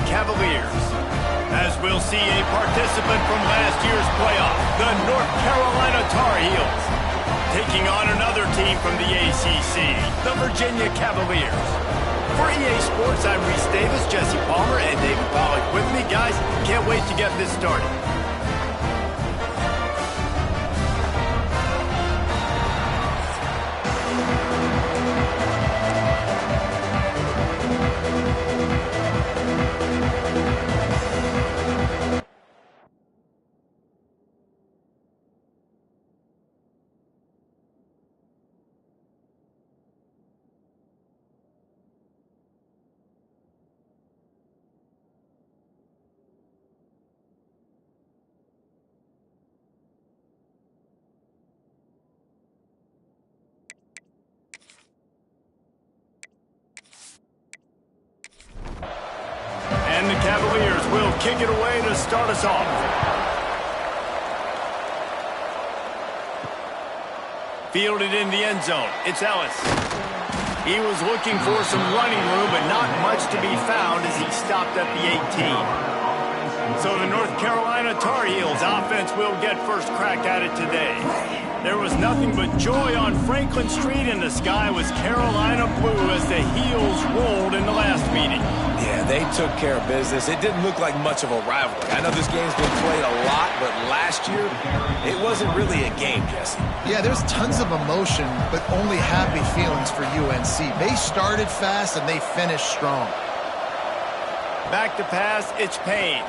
Cavaliers. As we'll see a participant from last year's playoff, the North Carolina Tar Heels, taking on another team from the ACC, the Virginia Cavaliers. For EA Sports, I'm Reese Davis, Jesse Palmer, and David Pollack with me. Guys, can't wait to get this started. And the Cavaliers will kick it away to start us off. Fielded in the end zone. It's Ellis. He was looking for some running room, but not much to be found as he stopped at the 18. So the North Carolina Tar Heels offense will get first crack at it today. There was nothing but joy on Franklin Street, and the sky was Carolina blue as the Heels rolled in the last meeting. Yeah, they took care of business. It didn't look like much of a rivalry. I know this game's been played a lot, but last year, it wasn't really a game, Jesse. Yeah, there's tons of emotion, but only happy feelings for UNC. They started fast, and they finished strong. Back to pass, it's Payne.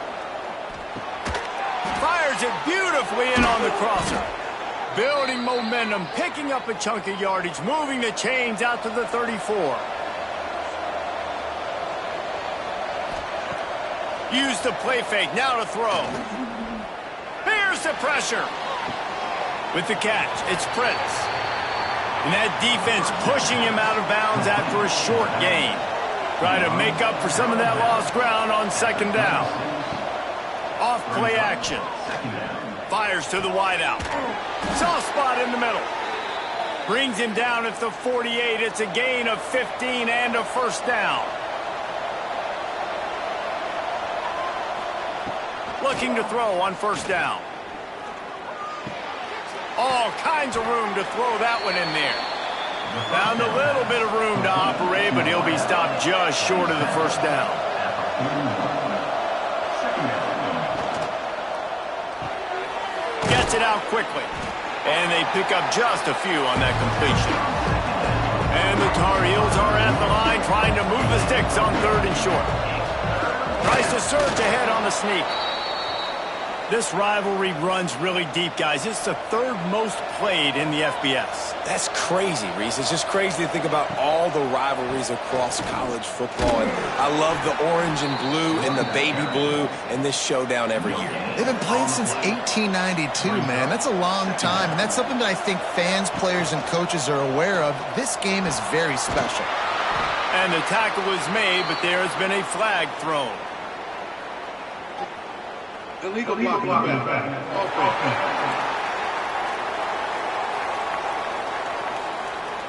Fires it beautifully in on the crosser. Building momentum, picking up a chunk of yardage, moving the chains out to the 34. Use the play fake, now to throw. Here's the pressure. With the catch, it's Prince. And that defense pushing him out of bounds after a short gain. Trying to make up for some of that lost ground on second down. Off play action. Fires to the wideout. Soft spot in the middle. Brings him down at the 48. It's a gain of 15 and a first down. Looking to throw on first down. All kinds of room to throw that one in there. Found a little bit of room to operate, but he'll be stopped just short of the first down. Gets it out quickly. And they pick up just a few on that completion. And the Tar Heels are at the line trying to move the sticks on third and short. Tries to surge ahead on the sneak. This rivalry runs really deep, guys. It's the third most played in the FBS. That's crazy, Reese. It's just crazy to think about all the rivalries across college football. And I love the orange and blue and the baby blue and this showdown every year. They've been playing since 1892, man. That's a long time, and that's something that I think fans, players, and coaches are aware of. This game is very special. And the tackle was made, but there has been a flag thrown. Illegal blocking back.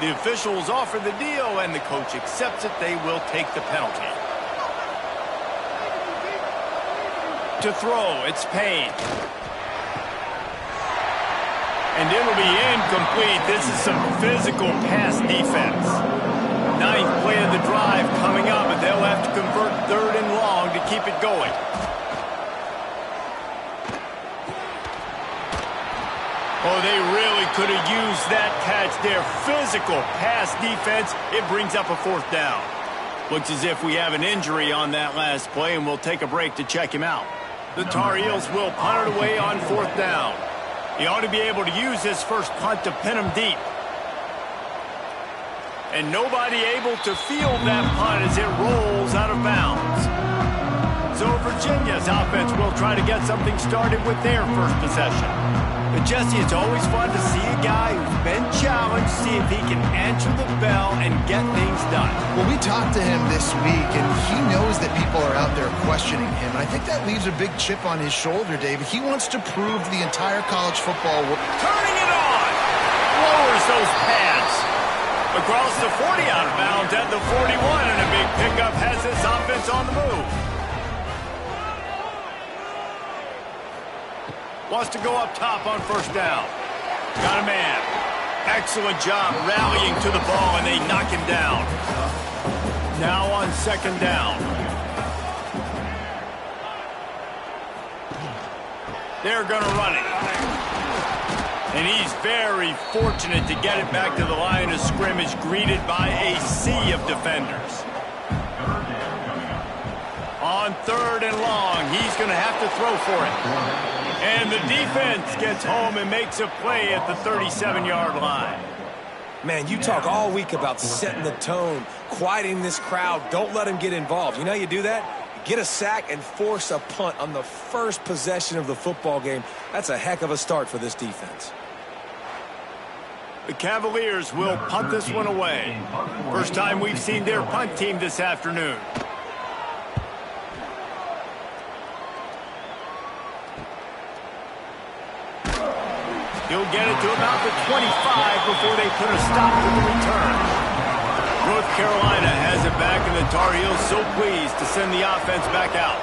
The officials offer the deal, and the coach accepts it. They will take the penalty. To throw, it's Payne. And it'll be incomplete. This is some physical pass defense. Ninth play of the drive coming up, but they'll have to convert third and long to keep it going. Oh, they really could have used that catch there. Physical pass defense. It brings up a fourth down. Looks as if we have an injury on that last play, and we'll take a break to check him out. The Tar Heels will punt it away on fourth down. He ought to be able to use his first punt to pin him deep. And nobody able to field that punt as it rolls out of bounds. So Virginia's offense will try to get something started with their first possession. But Jesse, it's always fun to see a guy who's been challenged, see if he can answer the bell and get things done. Well, we talked to him this week, and he knows that people are out there questioning him. And I think that leaves a big chip on his shoulder, David. He wants to prove to the entire college football world. Turning it on! Lowers those pads. Across the 40 out of bounds at the 41, and a big pickup has this offense on the move. Wants to go up top on first down. Got a man. Excellent job rallying to the ball, and they knock him down. Now on second down. They're going to run it. And he's very fortunate to get it back to the line of scrimmage, greeted by a sea of defenders. On third and long, he's going to have to throw for it. And the defense gets home and makes a play at the 37-yard line. Man, you talk all week about setting the tone, quieting this crowd. Don't let them get involved. You know how you do that? Get a sack and force a punt on the first possession of the football game. That's a heck of a start for this defense. The Cavaliers will punt this one away. First time we've seen their punt team this afternoon. He'll get it to about the 25 before they put a stop to the return. North Carolina has it back, and the Tar Heels so pleased to send the offense back out.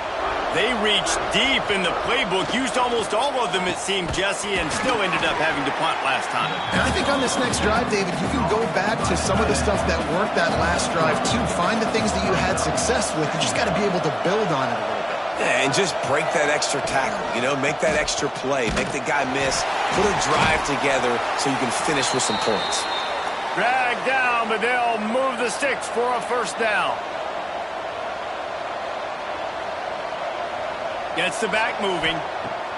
They reached deep in the playbook, used almost all of them, it seemed, Jesse, and still ended up having to punt last time. And I think on this next drive, David, you can go back to some of the stuff that worked that last drive, too. Find the things that you had success with. You just got to be able to build on it a little bit. Yeah, and just break that extra tackle, you know, make that extra play, make the guy miss, put a drive together so you can finish with some points. Drag down, but they'll move the sticks for a first down. Gets the back moving.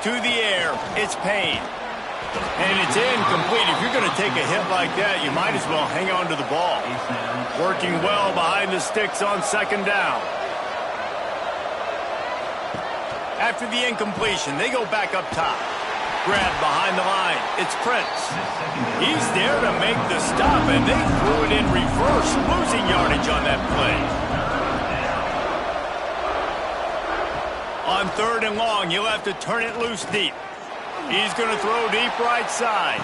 To the air, it's Payne. And it's incomplete. If you're going to take a hit like that, you might as well hang on to the ball. Working well behind the sticks on second down. After the incompletion, they go back up top. Grab behind the line. It's Prince. He's there to make the stop, and they threw it in reverse, losing yardage on that play. On third and long, you'll have to turn it loose deep. He's going to throw deep right side.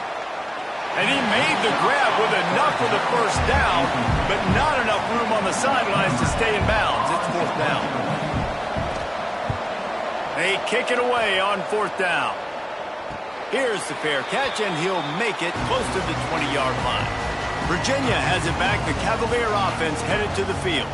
And he made the grab with enough for the first down, but not enough room on the sidelines to stay in bounds. It's fourth down. They kick it away on fourth down. Here's the fair catch, and he'll make it close to the 20-yard line. Virginia has it back. The Cavalier offense headed to the field.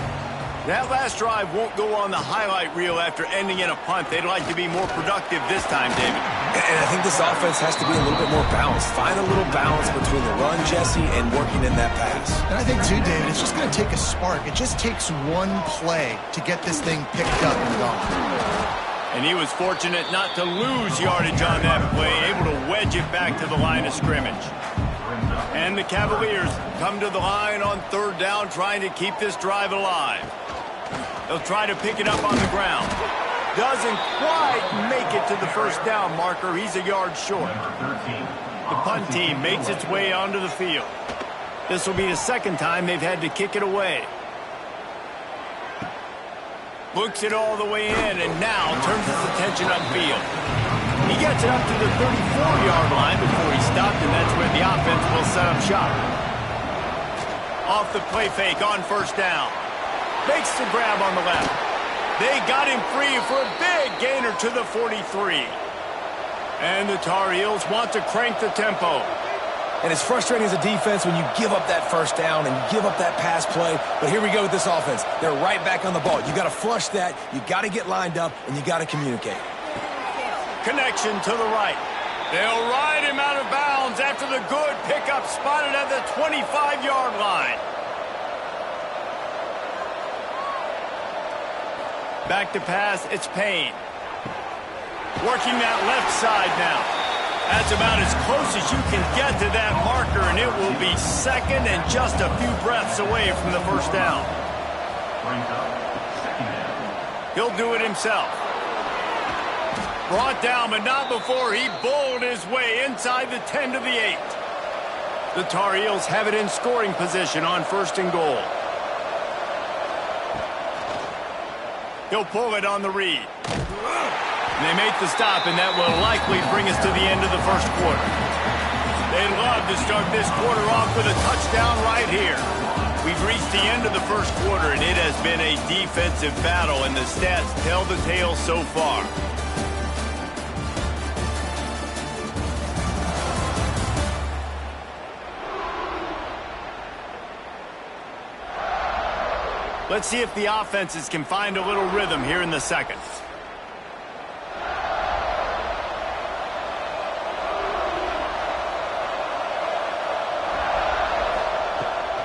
That last drive won't go on the highlight reel after ending in a punt. They'd like to be more productive this time, David. And I think this offense has to be a little bit more balanced. Find a little balance between the run, Jesse, and working in that pass. And I think, too, David, it's just going to take a spark. It just takes one play to get this thing picked up and gone. And he was fortunate not to lose yardage on that play, able to wedge it back to the line of scrimmage. And the Cavaliers come to the line on third down, trying to keep this drive alive. They'll try to pick it up on the ground. Doesn't quite make it to the first down marker. He's a yard short. The punt team makes its way onto the field. This will be the second time they've had to kick it away. Looks it all the way in, and now turns his attention upfield. He gets it up to the 34-yard line before he stopped, and that's where the offense will set up shop. Off the play fake on first down. Makes the grab on the left. They got him free for a big gainer to the 43. And the Tar Heels want to crank the tempo. And it's frustrating as a defense when you give up that first down and you give up that pass play. But here we go with this offense. They're right back on the ball. You got to flush that. You got to get lined up, and you got to communicate. Connection to the right. They'll ride him out of bounds after the good pickup spotted at the 25-yard line. Back to pass, it's Payne. Working that left side now. That's about as close as you can get to that marker, and it will be second and just a few breaths away from the first down. He'll do it himself. Brought down, but not before he bowled his way inside the 10 to the 8. The Tar Heels have it in scoring position on first and goal. He'll pull it on the read. They make the stop, and that will likely bring us to the end of the first quarter. They'd love to start this quarter off with a touchdown right here. We've reached the end of the first quarter, and it has been a defensive battle, and the stats tell the tale so far. Let's see if the offenses can find a little rhythm here in the second.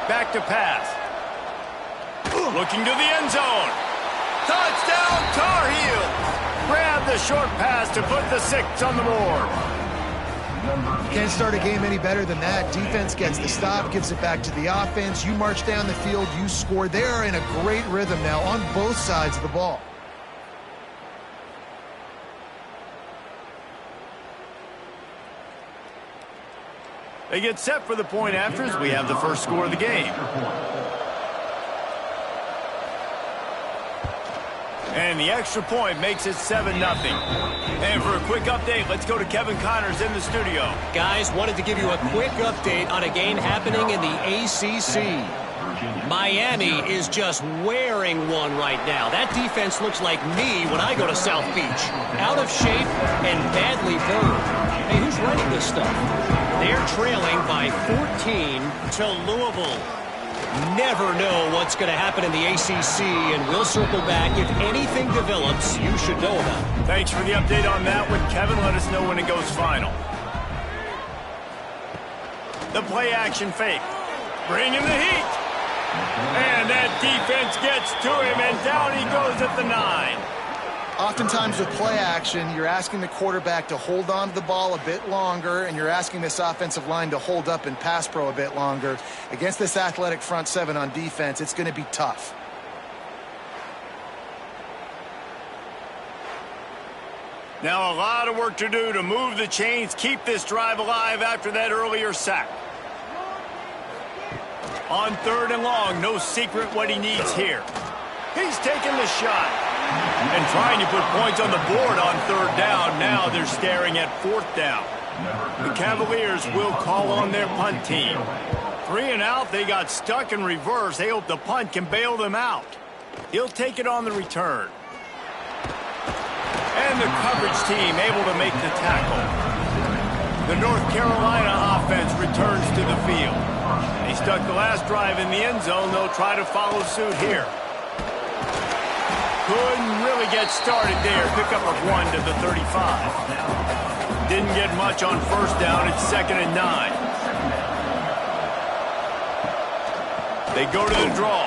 Back to pass. Looking to the end zone. Touchdown, Tar Heels. Grab the short pass to put the 6 on the board. Can't start a game any better than that. Defense gets the stop, gives it back to the offense. You march down the field, you score. They are in a great rhythm now on both sides of the ball. They get set for the point afters. We have the first score of the game. And the extra point makes it 7-0. And for a quick update, let's go to Kevin Connors in the studio. Guys, wanted to give you a quick update on a game happening in the ACC. Miami is just wearing one right now. That defense looks like me when I go to South Beach. Out of shape and badly burned. Hey, who's running this stuff? They're trailing by 14 to Louisville. Never know what's going to happen in the ACC, and we'll circle back. If anything develops, you should know about it. Thanks for the update on that one, Kevin. Let us know when it goes final. The play action fake. Bringing the heat. And that defense gets to him, and down he goes at the 9. Oftentimes with play action, you're asking the quarterback to hold on to the ball a bit longer, and you're asking this offensive line to hold up in pass pro a bit longer. Against this athletic front 7 on defense, it's going to be tough. Now a lot of work to do to move the chains, keep this drive alive after that earlier sack. On 3rd and long, no secret what he needs here. He's taking the shot. And trying to put points on the board on 3rd down. Now they're staring at 4th down. The Cavaliers will call on their punt team. 3 and out, they got stuck in reverse. They hope the punt can bail them out. He'll take it on the return. And the coverage team able to make the tackle. The North Carolina offense returns to the field. They stuck the last drive in the end zone. They'll try to follow suit here. Couldn't really get started there. Pickup of 1 to the 35. Didn't get much on 1st down. It's 2nd and 9. They go to the draw.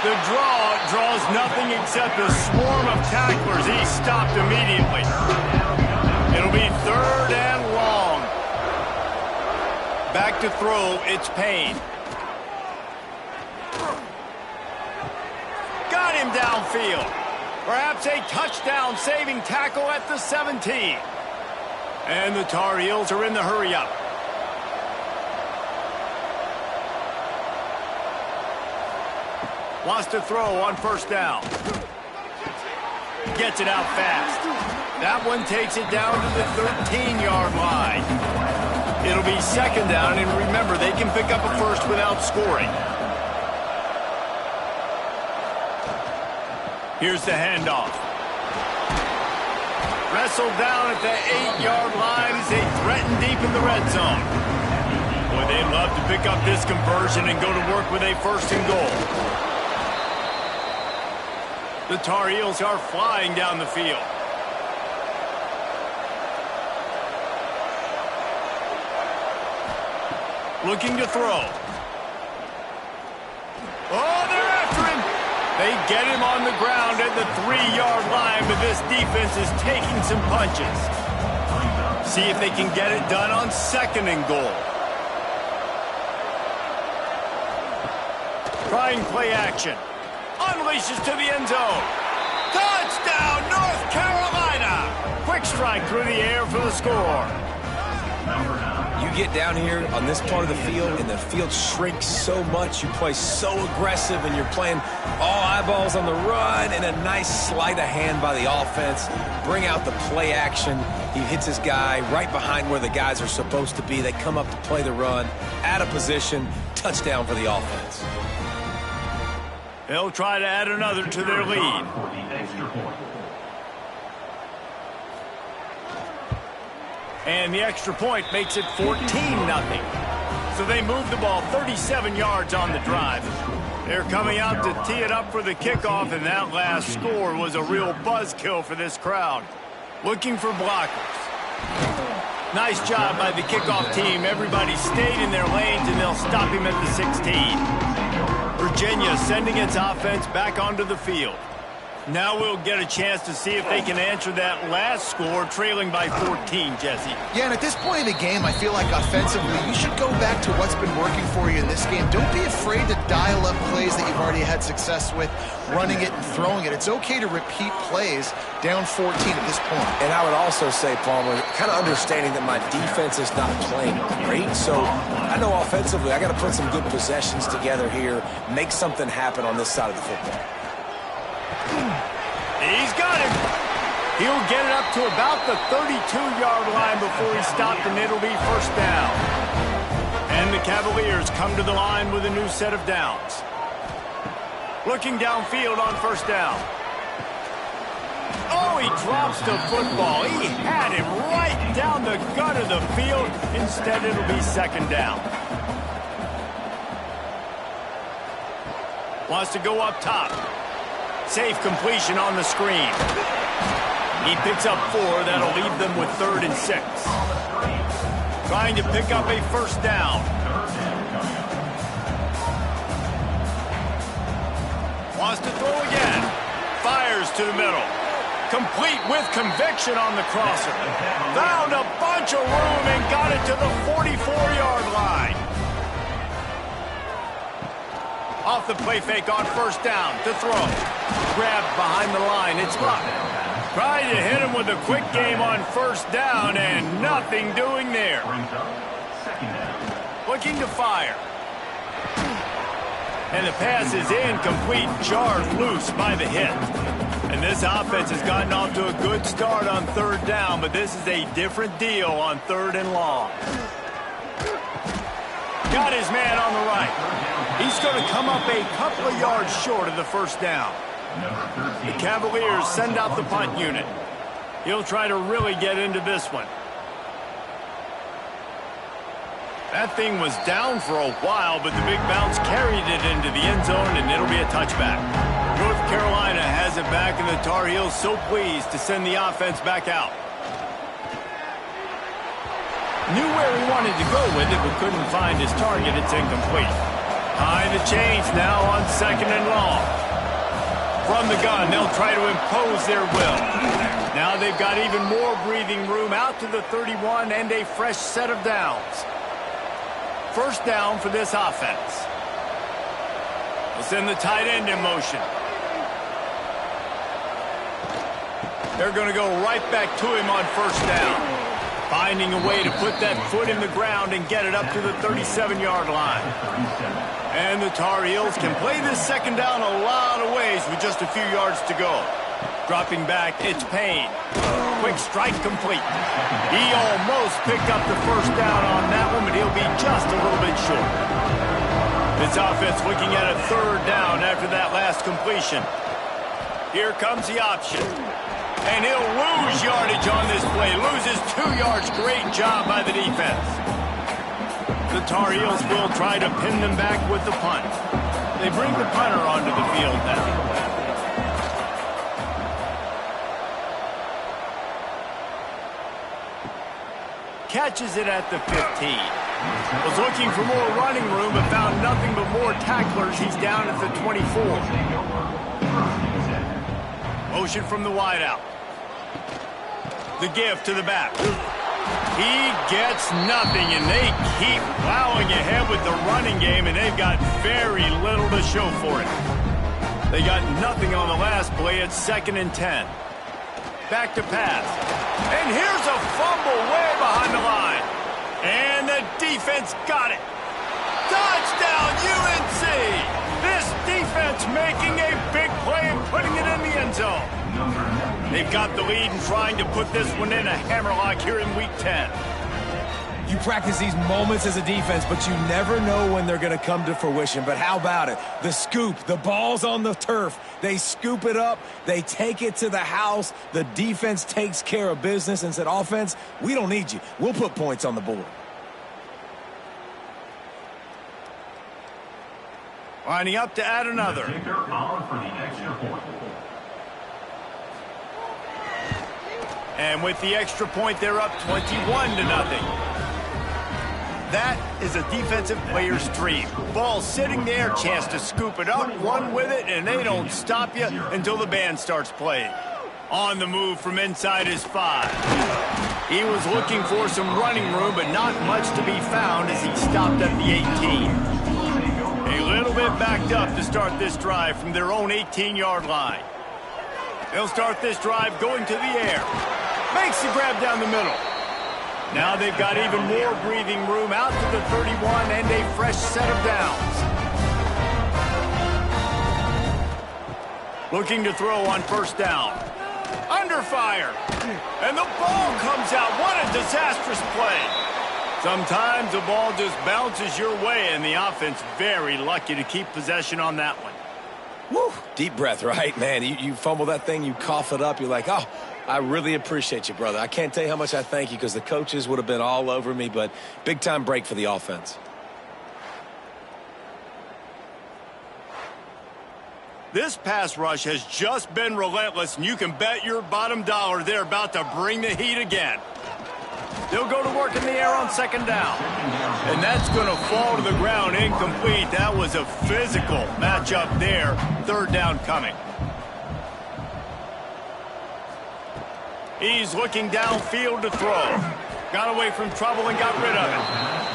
The draw draws nothing except a swarm of tacklers. He's stopped immediately. It'll be 3rd and long. Back to throw. It's Payne. Got him downfield. Perhaps a touchdown-saving tackle at the 17. And the Tar Heels are in the hurry-up. Wants to throw on 1st down. Gets it out fast. That one takes it down to the 13-yard line. It'll be 2nd down, and remember, they can pick up a first without scoring. Here's the handoff. Wrestled down at the 8-yard line as they threaten deep in the red zone. Boy, they'd love to pick up this conversion and go to work with a 1st and goal. The Tar Heels are flying down the field. Looking to throw. Oh, they're after him. They get him on the ground at the 3-yard line, but this defense is taking some punches. See if they can get it done on 2nd and goal. Trying play action. Unleashes to the end zone. Touchdown, North Carolina! Quick strike through the air for the score. You get down here on this part of the field, and the field shrinks so much. You play so aggressive, and you're playing all eyeballs on the run, and a nice sleight of hand by the offense. Bring out the play action. He hits his guy right behind where the guys are supposed to be. They come up to play the run, out of position, touchdown for the offense. They'll try to add another to their lead. And the extra point makes it 14-0. So they move the ball 37 yards on the drive. They're coming out to tee it up for the kickoff, and that last score was a real buzzkill for this crowd. Looking for blockers. Nice job by the kickoff team. Everybody stayed in their lanes, and they'll stop him at the 16. Virginia sending its offense back onto the field. Now we'll get a chance to see if they can answer that last score, trailing by 14, Jesse. Yeah, and at this point in the game, I feel like offensively, you should go back to what's been working for you in this game. Don't be afraid to dial up plays that you've already had success with, running it and throwing it. It's okay to repeat plays down 14 at this point. And I would also say, Palmer, kind of understanding that my defense is not playing great, so I know offensively I got to put some good possessions together here, make something happen on this side of the football. He's got him. He'll get it up to about the 32-yard line before he stopped, and it'll be first down. And the Cavaliers come to the line with a new set of downs. Looking downfield on first down. Oh, he drops the football. He had him right down the gut of the field. Instead, it'll be second down. Wants to go up top. Safe completion on the screen. He picks up 4. That'll leave them with 3rd and 6. Trying to pick up a first down. Wants to throw again. Fires to the middle. Complete with conviction on the crosser. Found a bunch of room and got it to the 44-yard line. Off the play fake on first down to throw. Grabbed behind the line. It's Luck. Trying to hit him with a quick game on first down, and nothing doing there. Looking to fire. And the pass is incomplete, jarred loose by the hit. And this offense has gotten off to a good start on 3rd down, but this is a different deal on 3rd and long. Got his man on the right. He's going to come up a couple of yards short of the first down. The Cavaliers send out the punt unit. He'll try to really get into this one. That thing was down for a while, but the big bounce carried it into the end zone, and it'll be a touchback. North Carolina has it back, and the Tar Heels so pleased to send the offense back out. Knew where he wanted to go with it, but couldn't find his target. It's incomplete. Behind the chains now on 2nd and long. From the gun, they'll try to impose their will. Now they've got even more breathing room out to the 31 and a fresh set of downs. First down for this offense. We'll send the tight end in motion. They're going to go right back to him on first down. Finding a way to put that foot in the ground and get it up to the 37-yard line. And the Tar Heels can play this second down a lot of ways with just a few yards to go. Dropping back, it's Payne. Quick strike complete. He almost picked up the first down on that one, but he'll be just a little bit short. This offense looking at a 3rd down after that last completion. Here comes the option. And he'll lose yardage on this play. Loses 2 yards. Great job by the defense. The Tar Heels will try to pin them back with the punt. They bring the punter onto the field now. Catches it at the 15. Was looking for more running room, but found nothing but more tacklers. He's down at the 24. Motion from the wideout. The give to the back. He gets nothing, and they keep plowing ahead with the running game, and they've got very little to show for it. They got nothing on the last play. It's 2nd and 10. Back to pass. And here's a fumble way behind the line. And the defense got it. Touchdown, UNC! This defense making a big play and putting it in the end zone. They've got the lead and trying to put this one in a hammerlock here in Week 10. You practice these moments as a defense, but you never know when they're going to come to fruition. But how about it? The scoop, the ball's on the turf. They scoop it up. They take it to the house. The defense takes care of business and said, offense, we don't need you. We'll put points on the board. Lining up to add another. And with the extra point, they're up 21-0. That is a defensive player's dream. Ball sitting there, chance to scoop it up, run with it, and they don't stop you until the band starts playing. On the move from inside his 5. He was looking for some running room, but not much to be found as he stopped at the 18. A little bit backed up to start this drive from their own 18-yard line. They'll start this drive going to the air. Makes the grab down the middle. Now they've got even more breathing room out to the 31 and a fresh set of downs. Looking to throw on first down. Under fire. And the ball comes out. What a disastrous play. Sometimes the ball just bounces your way, and the offense very lucky to keep possession on that one. Woo, deep breath, right, man? You fumble that thing, you cough it up, you're like, oh, I really appreciate you, brother. I can't tell you how much I thank you because the coaches would have been all over me, but big-time break for the offense. This pass rush has just been relentless, and you can bet your bottom dollar they're about to bring the heat again. They'll go to work in the air on second down. And that's going to fall to the ground incomplete. That was a physical matchup there. Third down coming. He's looking downfield to throw. Got away from trouble and got rid of it.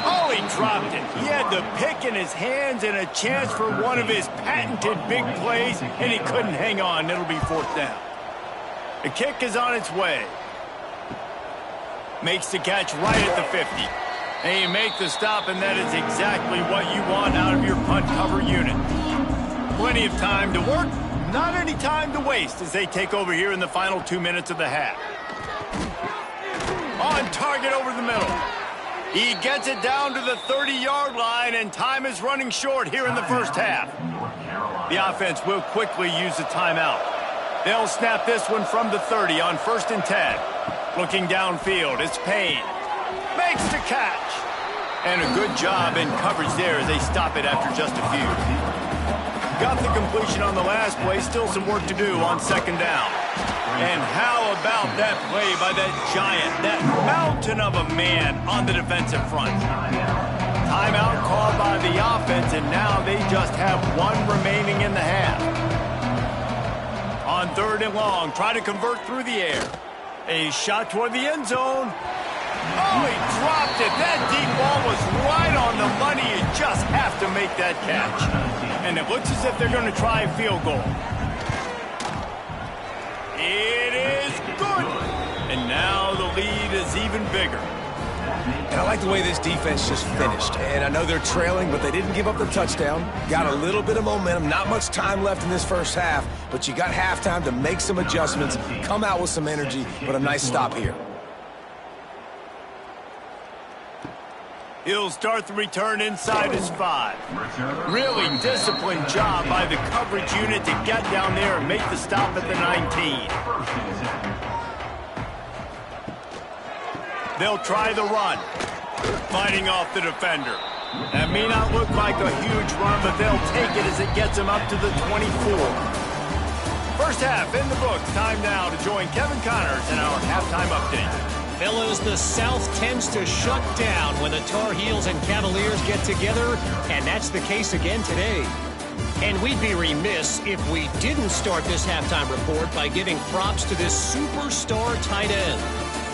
Oh, he dropped it. He had the pick in his hands and a chance for one of his patented big plays, and he couldn't hang on. It'll be fourth down. The kick is on its way. Makes the catch right at the 50. And you make the stop, and that is exactly what you want out of your punt cover unit. Plenty of time to work, not any time to waste as they take over here in the final 2 minutes of the half. On target over the middle. He gets it down to the 30-yard line, and time is running short here in the first half. The offense will quickly use a timeout. They'll snap this one from the 30 on 1st and 10. Looking downfield, it's Payne. Makes the catch. And a good job in coverage there as they stop it after just a few. Got the completion on the last play, still some work to do on second down. And how about that play by that giant, that mountain of a man on the defensive front? Timeout called by the offense, and now they just have one remaining in the half. On 3rd and long, try to convert through the air. A shot toward the end zone. Oh, he dropped it. That deep ball was right on the money. You just have to make that catch. And it looks as if they're going to try a field goal. It is good. And now the lead is even bigger. And I like the way this defense just finished. And I know they're trailing, but they didn't give up the touchdown. Got a little bit of momentum. Not much time left in this first half, but you got halftime to make some adjustments, come out with some energy, but a nice stop here. He'll start the return inside his 5. Really disciplined job by the coverage unit to get down there and make the stop at the 19. They'll try the run. Fighting off the defender. That may not look like a huge run, but they'll take it as it gets them up to the 24. First half in the books. Time now to join Kevin Connors in our halftime update. Fellas, the South tends to shut down when the Tar Heels and Cavaliers get together, and that's the case again today. And we'd be remiss if we didn't start this halftime report by giving props to this superstar tight end.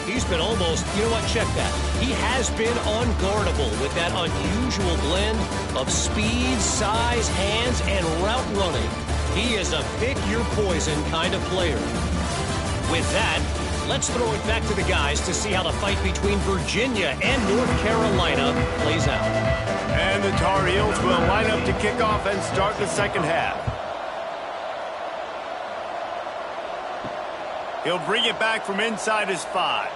He's been almost, you know what, check that. He has been unguardable with that unusual blend of speed, size, hands, and route running. He is a pick-your-poison kind of player. With that, let's throw it back to the guys to see how the fight between Virginia and North Carolina plays out. And the Tar Heels will line up to kick off and start the second half. He'll bring it back from inside his 5.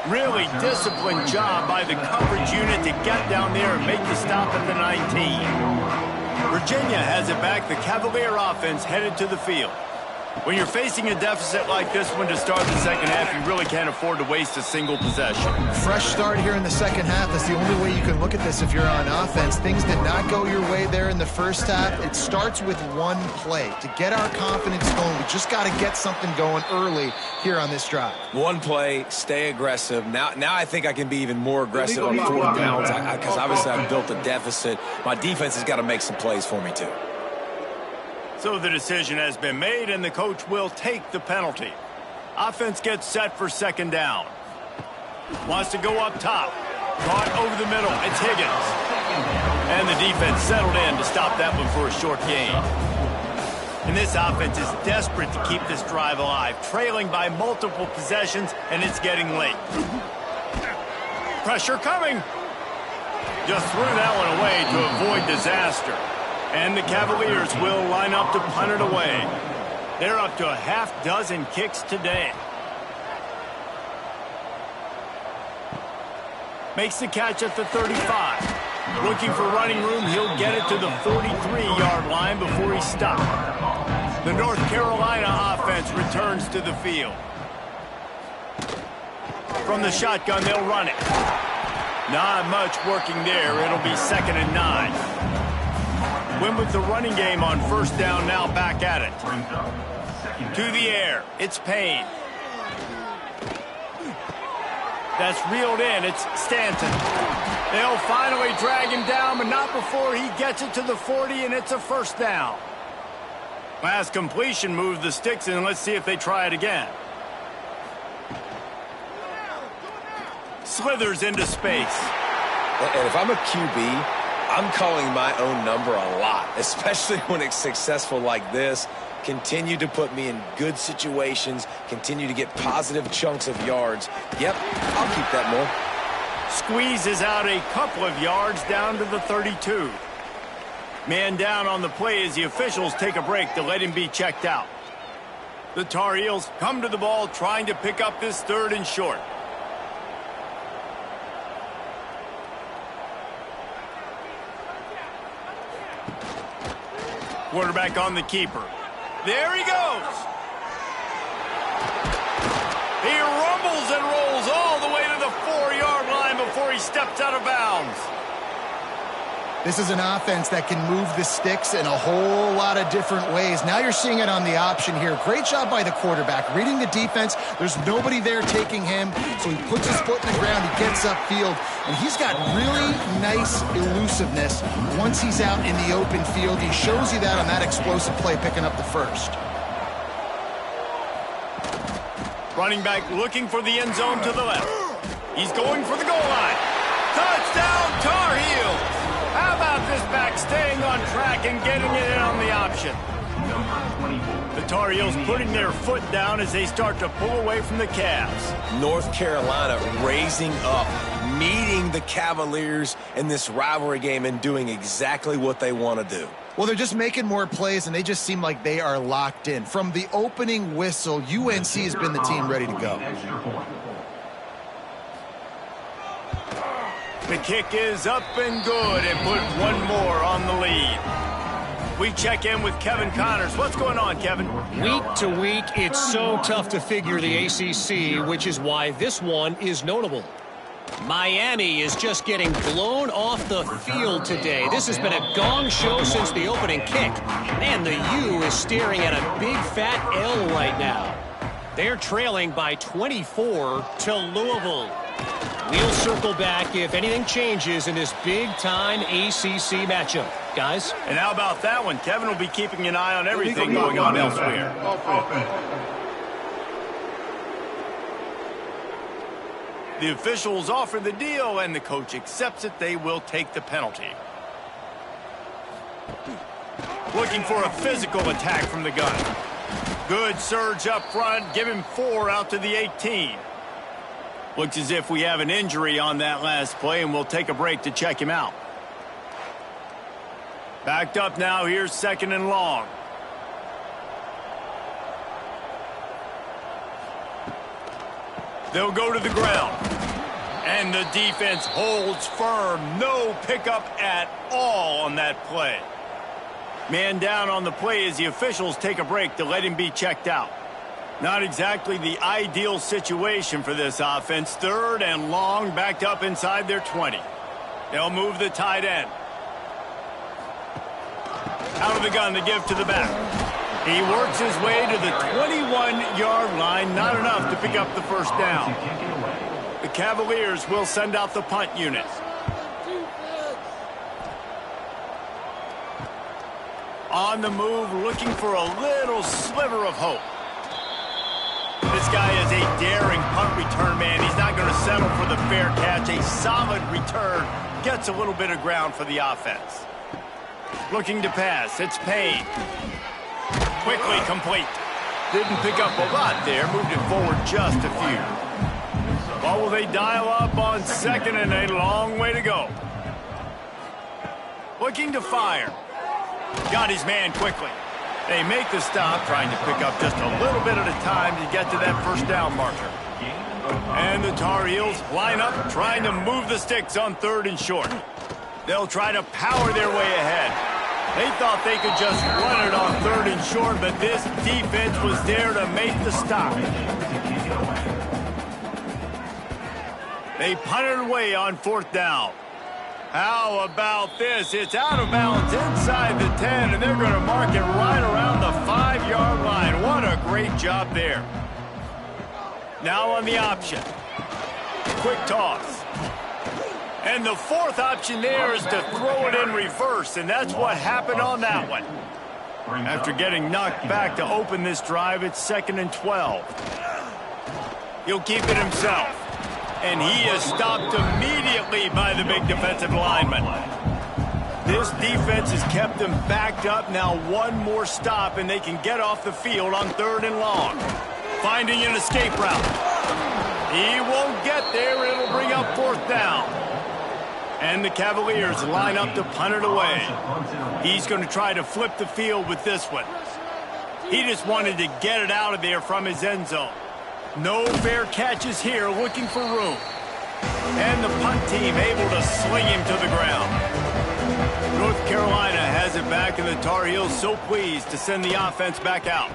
Really disciplined job by the coverage unit to get down there and make the stop at the 19. Virginia has it back. The Cavalier offense headed to the field. When you're facing a deficit like this one to start the second half, you really can't afford to waste a single possession. Fresh start here in the second half. That's the only way you can look at this if you're on offense. Things did not go your way there in the first half. It starts with one play. To get our confidence going, we just got to get something going early here on this drive. One play, stay aggressive. Now I think I can be even more aggressive on 4th downs because obviously I've built a deficit. My defense has got to make some plays for me too. So the decision has been made, and the coach will take the penalty. Offense gets set for second down. Wants to go up top. Caught over the middle. It's Higgins. And the defense settled in to stop that one for a short gain. And this offense is desperate to keep this drive alive, trailing by multiple possessions, and it's getting late. Pressure coming. Just threw that one away to avoid disaster. And the Cavaliers will line up to punt it away. They're up to a half-dozen kicks today. Makes the catch at the 35. Looking for running room, he'll get it to the 43-yard line before he's stopped. The North Carolina offense returns to the field. From the shotgun, they'll run it. Not much working there. It'll be 2nd and 9. Win with the running game on first down, now back at it. To the air, it's Payne. That's reeled in, it's Stanton. They'll finally drag him down, but not before he gets it to the 40, and it's a first down. Last completion moved the sticks, and let's see if they try it again. Slithers into space. And if I'm a QB, I'm calling my own number a lot, especially when it's successful like this. Continue to put me in good situations, continue to get positive chunks of yards. Yep, I'll keep that more. Squeezes out a couple of yards down to the 32. Man down on the play as the officials take a break to let him be checked out. The Tar Heels come to the ball trying to pick up this 3rd and short. Quarterback on the keeper. There he goes. He rumbles and rolls all the way to the 4-yard line before he steps out of bounds. This is an offense that can move the sticks in a whole lot of different ways. Now you're seeing it on the option here. Great job by the quarterback. Reading the defense, there's nobody there taking him, so he puts his foot in the ground, he gets upfield, and he's got really nice elusiveness once he's out in the open field. He shows you that on that explosive play, picking up the first. Running back looking for the end zone to the left. He's going for the goal line. Touchdown, Tar Heels! How about this back staying on track and getting it in on the option? The Tar Heels putting their foot down as they start to pull away from the Cavs. North Carolina raising up, meeting the Cavaliers in this rivalry game and doing exactly what they want to do. Well, they're just making more plays, and they just seem like they are locked in. From the opening whistle, UNC has been the team ready to go. The kick is up and good, and put one more on the lead. We check in with Kevin Connors. What's going on, Kevin? Week to week, it's so tough to figure the ACC, which is why this one is notable. Miami is just getting blown off the field today. This has been a gong show since the opening kick. And the U is staring at a big fat L right now. They're trailing by 24 to Louisville. We'll circle back if anything changes in this big-time ACC matchup. Guys? And how about that one? Kevin will be keeping an eye on everything going on elsewhere. The officials offer the deal, and the coach accepts it. They will take the penalty. Looking for a physical attack from the gun. Good surge up front. Give him 4 out to the 18. Looks as if we have an injury on that last play, and we'll take a break to check him out. Backed up now. Here's 2nd and long. They'll go to the ground. And the defense holds firm. No pickup at all on that play. Man down on the play as the officials take a break to let him be checked out. Not exactly the ideal situation for this offense. 3rd and long, backed up inside their 20. They'll move the tight end. Out of the gun, the give to the back. He works his way to the 21-yard line. Not enough to pick up the first down. The Cavaliers will send out the punt unit. On the move, looking for a little sliver of hope. This guy is a daring punt return man. He's not going to settle for the fair catch. A solid return gets a little bit of ground for the offense. Looking to pass. It's Payne. Quickly complete. Didn't pick up a lot there. Moved it forward just a few. What will they dial up on 2nd and a long way to go? Looking to fire. Got his man quickly. They make the stop, trying to pick up just a little bit at a time to get to that first down marker. And the Tar Heels line up, trying to move the sticks on 3rd and short. They'll try to power their way ahead. They thought they could just run it on 3rd and short, but this defense was there to make the stop. They punted away on 4th down. How about this? It's out of bounds inside the 10, and they're going to mark it right around the 5-yard line. What a great job there. Now on the option. Quick toss. And the 4th option there is to throw it in reverse, and that's what happened on that one. After getting knocked back to open this drive, it's 2nd and 12. He'll keep it himself. And he is stopped immediately by the big defensive lineman. This defense has kept them backed up. Now one more stop, and they can get off the field on 3rd and long. Finding an escape route. He won't get there. It'll bring up 4th down. And the Cavaliers line up to punt it away. He's going to try to flip the field with this one. He just wanted to get it out of there from his end zone. No fair catches here, looking for room. And the punt team able to sling him to the ground. North Carolina has it back, and the Tar Heels so pleased to send the offense back out.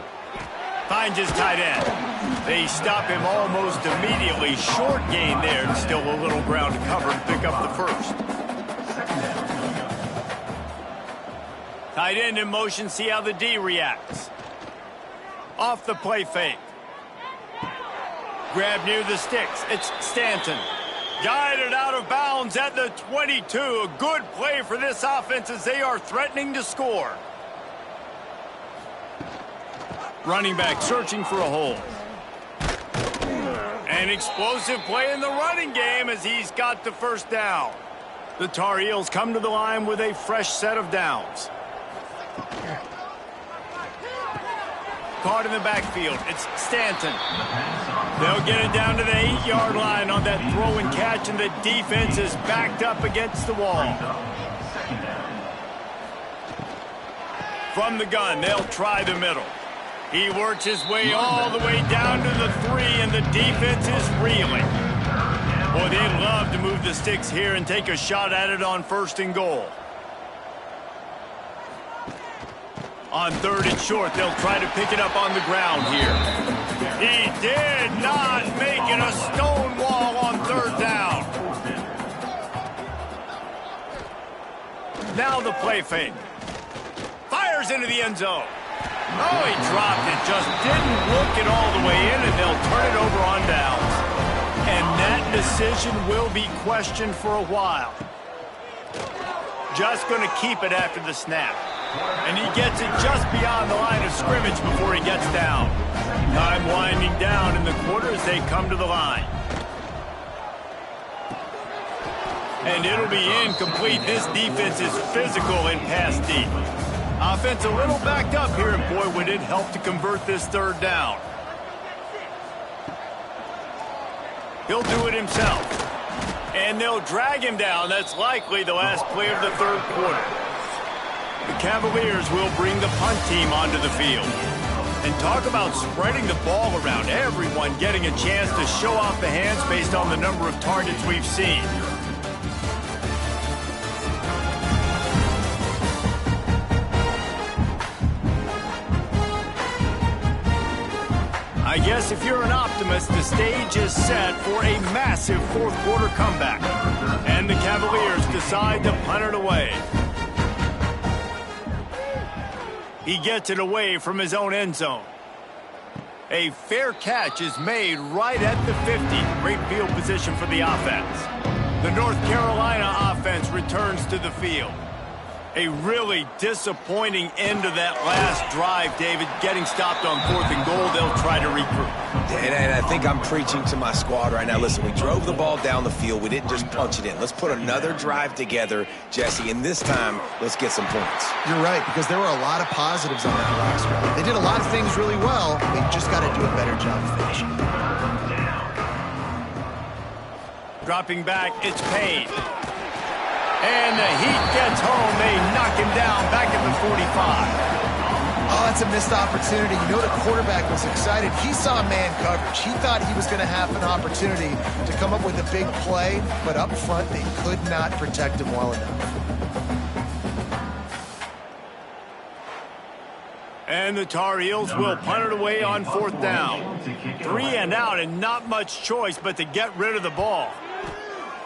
Finds his tight end. They stop him almost immediately. Short gain there, and still a little ground to cover and pick up the first. Tight end in motion, see how the D reacts. Off the play fake. Grab near the sticks. It's Stanton. Guided out of bounds at the 22. A good play for this offense as they are threatening to score. Running back searching for a hole. An explosive play in the running game as he's got the first down. The Tar Heels come to the line with a fresh set of downs. Caught in the backfield. It's Stanton. They'll get it down to the 8-yard line on that throw and catch, and the defense is backed up against the wall. From the gun, they'll try the middle. He works his way all the way down to the 3, and the defense is reeling. Boy, they love to move the sticks here and take a shot at it on 1st and goal. On 3rd and short, they'll try to pick it up on the ground here. He did not make it a stone wall on 3rd down. Now the play fake. Fires into the end zone. Oh, he dropped it. Just didn't look it all the way in, and they'll turn it over on downs. And that decision will be questioned for a while. Just going to keep it after the snap. And he gets it just beyond the line of scrimmage before he gets down. Time winding down in the quarter as they come to the line. And it'll be incomplete. This defense is physical in pass deep. Offense a little backed up here, and boy, would it help to convert this 3rd down. He'll do it himself. And they'll drag him down. That's likely the last play of the 3rd quarter. The Cavaliers will bring the punt team onto the field. And talk about spreading the ball around. Everyone getting a chance to show off the hands based on the number of targets we've seen. I guess if you're an optimist, the stage is set for a massive fourth quarter comeback. And the Cavaliers decide to punt it away. He gets it away from his own end zone. A fair catch is made right at the 50. Great field position for the offense. The North Carolina offense returns to the field. A really disappointing end of that last drive, David. Getting stopped on 4th and goal, they'll try to regroup. And I think I'm preaching to my squad right now. Listen, we drove the ball down the field. We didn't just punch it in. Let's put another drive together, Jesse, and this time, let's get some points. You're right, because there were a lot of positives on that last drive. They did a lot of things really well. They just got to do a better job of finishing. Dropping back, it's Payne. And the Heat gets home. They knock him down back at the 45. Oh, that's a missed opportunity. You know the quarterback was excited. He saw man coverage. He thought he was going to have an opportunity to come up with a big play, but up front they could not protect him well enough. And the Tar Heels will punt it away on 4th down. 3 and out and not much choice but to get rid of the ball.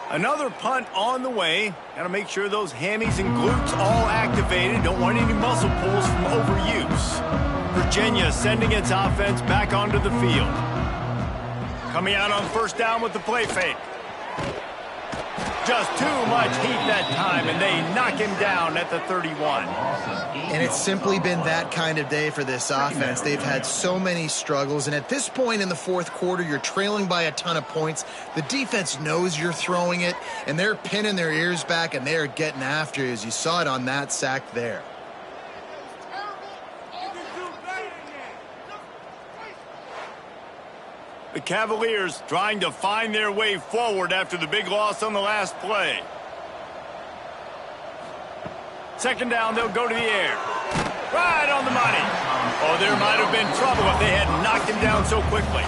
Another punt on the way. Got to make sure those hammies and glutes all activated. Don't want any muscle pulls from overuse. Virginia sending its offense back onto the field. Coming out on 1st down with the play fake. Just too much heat that time, and they knock him down at the 31. And it's simply been that kind of day for this offense. They've had so many struggles, and at this point in the fourth quarter, you're trailing by a ton of points. The defense knows you're throwing it, and they're pinning their ears back, and they're getting after you, as you saw it on that sack there. The Cavaliers trying to find their way forward after the big loss on the last play. 2nd down, they'll go to the air. Right on the money. Oh, there might have been trouble if they had knocked him down so quickly.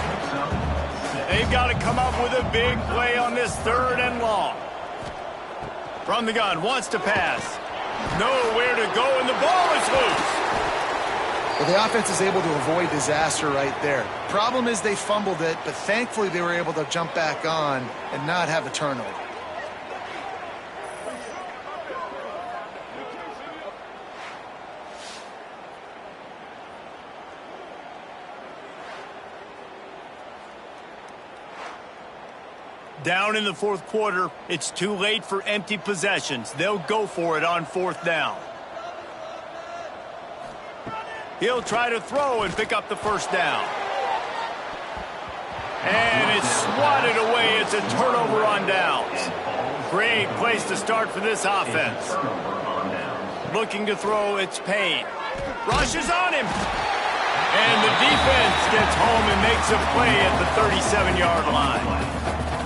They've got to come up with a big play on this 3rd and long. From the gun, wants to pass. Nowhere to go, and the ball is loose. Well, the offense is able to avoid disaster right there. Problem is they fumbled it, but thankfully they were able to jump back on and not have a turnover. Down in the 4th quarter, it's too late for empty possessions. They'll go for it on 4th down. He'll try to throw and pick up the 1st down. And it's swatted away. It's a turnover on downs. Great place to start for this offense. Looking to throw, it's Payne. Rushes on him. And the defense gets home and makes a play at the 37-yard line.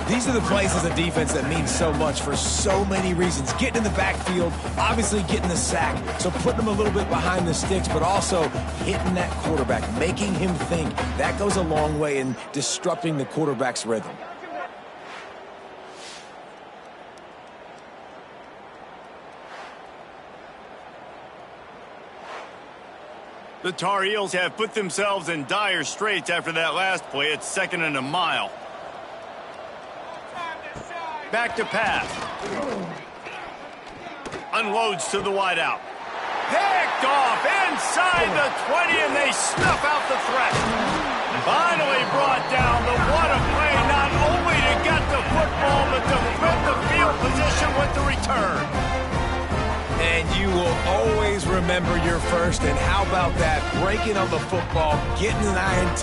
These are the plays as a defense that mean so much for so many reasons. Getting in the backfield, obviously getting the sack, so putting them a little bit behind the sticks, but also hitting that quarterback, making him think. That goes a long way in disrupting the quarterback's rhythm. The Tar Heels have put themselves in dire straits after that last play. It's 2nd and a mile. Back to pass. Unloads to the wideout. Picked off inside the 20, and they snuff out the threat. Finally brought down. The what a play, not only to get the football, but to flip the field position with the return. And you will always remember your first. And how about that? Breaking on the football, getting an INT,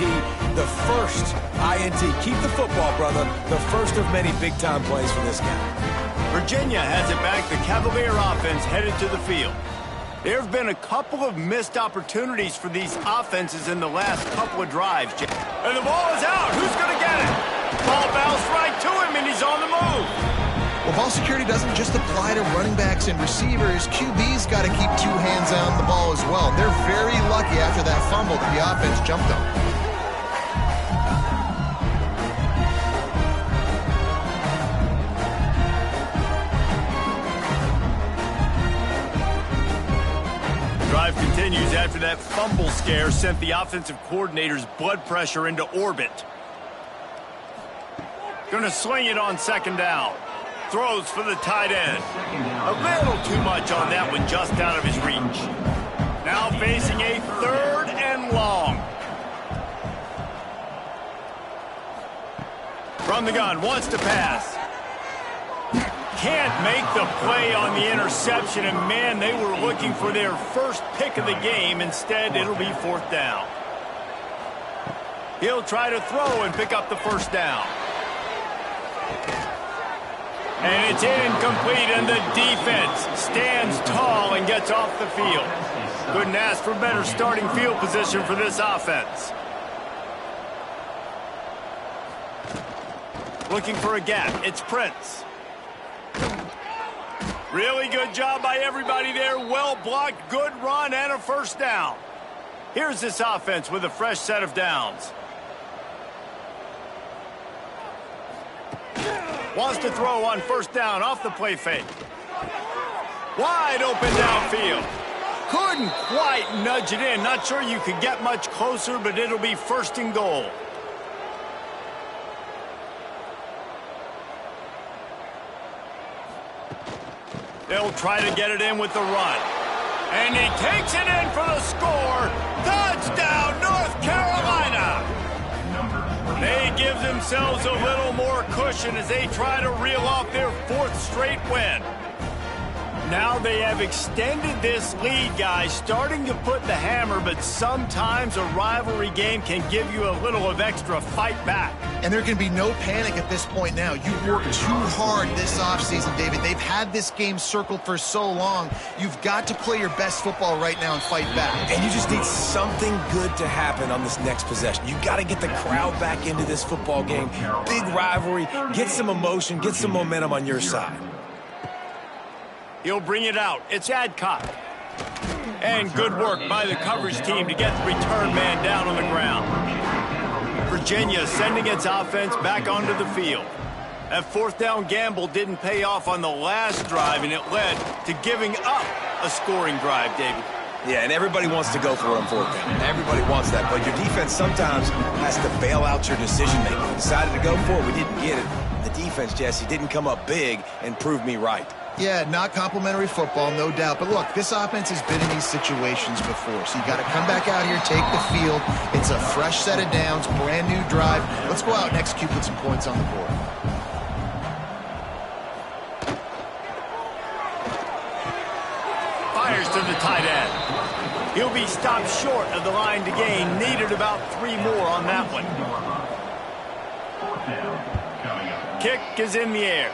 the first INT. Keep the football, brother. The first of many big-time plays for this guy. Virginia has it back. The Cavalier offense headed to the field. There have been a couple of missed opportunities for these offenses in the last couple of drives. And the ball is out. Who's going to get it? Ball bounced right to him, and he's on the move. Well, ball security doesn't just apply to running backs and receivers. QB's got to keep 2 hands on the ball as well. They're very lucky after that fumble that the offense jumped on. Drive continues. continues after that fumble scare sent the offensive coordinator's blood pressure into orbit. Gonna sling it on second down. Throws for the tight end. A little too much on that one, just out of his reach. Now facing a 3rd and long. From the gun, wants to pass. Can't make the play on the interception, and man, they were looking for their first pick of the game. Instead, it'll be 4th down. He'll try to throw and pick up the 1st down. And it's incomplete, and the defense stands tall and gets off the field. Couldn't ask for better starting field position for this offense. Looking for a gap. It's Prince. Really good job by everybody there. Well blocked, good run, and a 1st down. Here's this offense with a fresh set of downs. Wants to throw on 1st down off the play fake. Wide open downfield. Couldn't quite nudge it in. Not sure you could get much closer, but it'll be 1st and goal. They'll try to get it in with the run. And he takes it in for the score. Touchdown, North Carolina. They give themselves a little more cushion as they try to reel off their 4th straight win. Now they have extended this lead, guys, starting to put the hammer, but sometimes a rivalry game can give you a little of extra fight back. And there can be no panic at this point now. You've worked too hard this offseason, David. They've had this game circled for so long. You've got to play your best football right now and fight back. And you just need something good to happen on this next possession. You got to get the crowd back into this football game. Big rivalry. Get some emotion. Get some momentum on your side. He'll bring it out. It's Adcock. And good work by the coverage team to get the return man down on the ground. Virginia sending its offense back onto the field. That 4th down gamble didn't pay off on the last drive, and it led to giving up a scoring drive, David. Yeah, and everybody wants to go for it on 4th down. Everybody wants that, but your defense sometimes has to bail out your decision-making. We decided to go for it. We didn't get it. The defense, Jesse, didn't come up big and prove me right. Yeah, not complimentary football, no doubt. But look, this offense has been in these situations before. So you got to come back out here, take the field. It's a fresh set of downs, brand new drive. Let's go out and execute with some points on the board. Fires to the tight end. He'll be stopped short of the line to gain. Needed about 3 more on that one. Kick is in the air.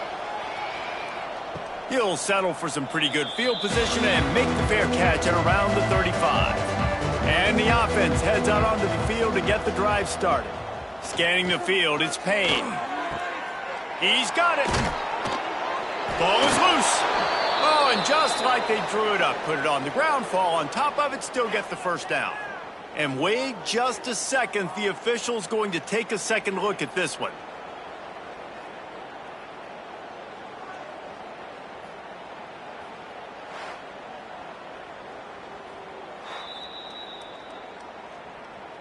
He'll settle for some pretty good field position and make the fair catch at around the 35. And the offense heads out onto the field to get the drive started. Scanning the field, it's Payne. He's got it. Ball is loose. Oh, and just like they drew it up, put it on the ground, fall on top of it, still get the 1st down. And wait just a second, the official's going to take a second look at this one.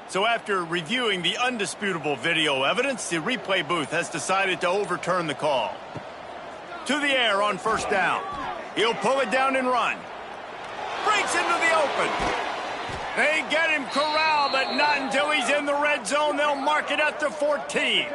So after reviewing the undisputable video evidence, the replay booth has decided to overturn the call. To the air on 1st down. He'll pull it down and run. Breaks into the open. They get him corralled, but not until he's in the red zone. They'll mark it at the 14.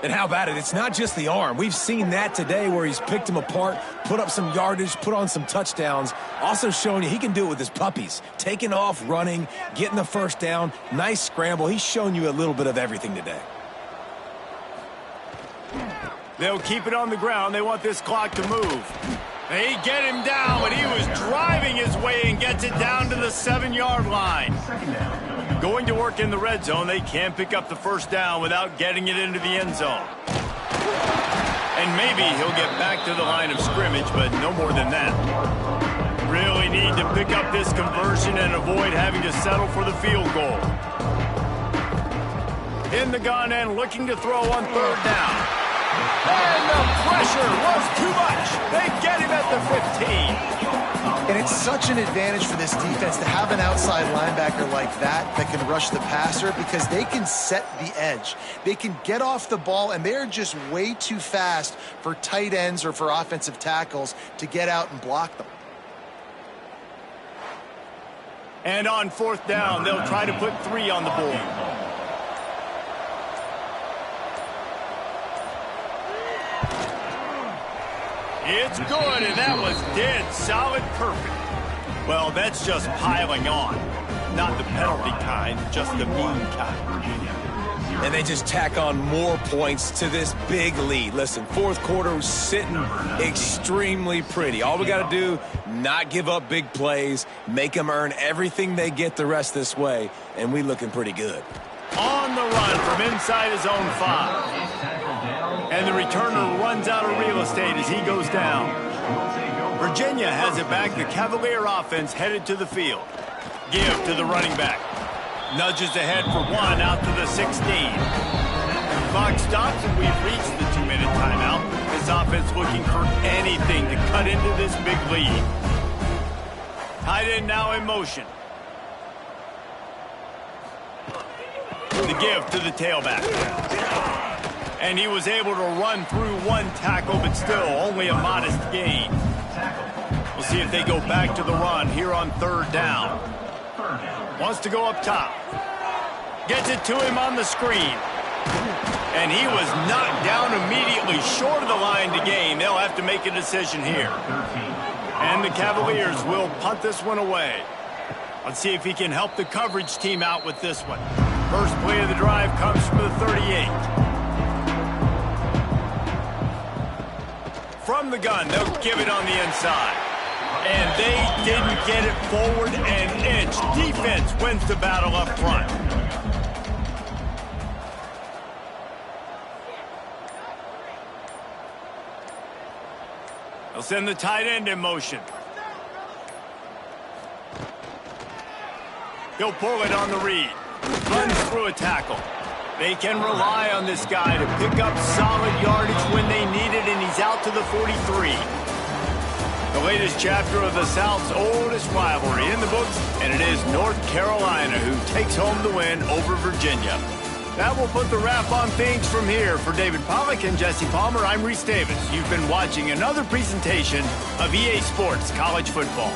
And how about it? It's not just the arm. We've seen that today where he's picked him apart, put up some yardage, put on some touchdowns. Also showing you he can do it with his puppies. Taking off, running, getting the 1st down. Nice scramble. He's shown you a little bit of everything today. They'll keep it on the ground. They want this clock to move. They get him down, but he was driving his way and gets it down to the 7-yard line. Going to work in the red zone, they can't pick up the 1st down without getting it into the end zone. And maybe he'll get back to the line of scrimmage, but no more than that. Really need to pick up this conversion and avoid having to settle for the field goal. In the gun and looking to throw on 3rd down. And the pressure was too much. They get him at the 15. And it's such an advantage for this defense to have an outside linebacker like that can rush the passer because they can set the edge. They can get off the ball, and they're just way too fast for tight ends or for offensive tackles to get out and block them. And on 4th down, they'll try to put 3 on the board. It's good, and that was dead solid perfect. Well, that's just piling on. Not the penalty kind, just the mean kind. And they just tack on more points to this big lead. Listen, 4th quarter was sitting extremely pretty. All we got to do, not give up big plays, make them earn everything they get the rest this way, and we looking pretty good. On the run from inside his own 5. And the returner runs out of real estate as he goes down. Virginia has it back. The Cavalier offense headed to the field. Give to the running back. Nudges ahead for 1 out to the 16. Clock stops and we've reached the 2-minute timeout. This offense looking for anything to cut into this big lead. Tight end now in motion. The give to the tailback. And he was able to run through 1 tackle, but still only a modest gain. We'll see if they go back to the run here on 3rd down. Wants to go up top. Gets it to him on the screen. And he was knocked down immediately short of the line to gain. They'll have to make a decision here. And the Cavaliers will punt this one away. Let's see if he can help the coverage team out with this one. First play of the drive comes from the 38. From the gun, they'll give it on the inside. And they didn't get it forward an inch. Defense wins the battle up front. They'll send the tight end in motion. He'll pull it on the read. Runs through a tackle. They can rely on this guy to pick up solid yardage when they need it, and he's out to the 43. The latest chapter of the South's oldest rivalry in the books, and it is North Carolina who takes home the win over Virginia. That will put the wrap on things from here. For David Pollack and Jesse Palmer, I'm Reese Davis. You've been watching another presentation of EA Sports College Football.